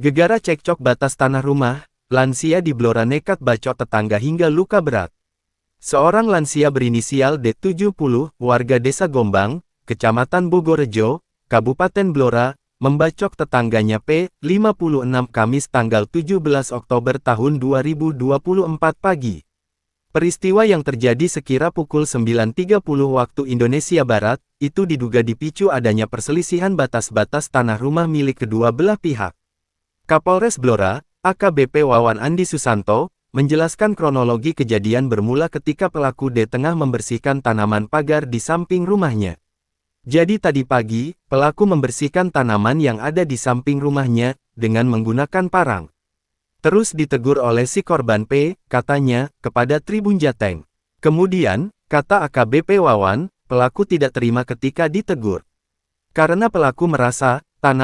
Gegara cekcok batas tanah rumah, lansia di Blora nekat bacok tetangga hingga luka berat. Seorang lansia berinisial D70, warga Desa Gombang, Kecamatan Bogorejo, Kabupaten Blora, membacok tetangganya P, 56 Kamis tanggal 17 Oktober tahun 2024 pagi. Peristiwa yang terjadi sekira pukul 9.30 waktu Indonesia Barat, itu diduga dipicu adanya perselisihan batas-batas tanah rumah milik kedua belah pihak. Kapolres Blora, AKBP Wawan Andi Susanto, menjelaskan kronologi kejadian bermula ketika pelaku D tengah membersihkan tanaman pagar di samping rumahnya. Jadi tadi pagi, pelaku membersihkan tanaman yang ada di samping rumahnya, dengan menggunakan parang. Terus ditegur oleh si korban P, katanya, kepada Tribun Jateng. Kemudian, kata AKBP Wawan, pelaku tidak terima ketika ditegur. Karena pelaku merasa,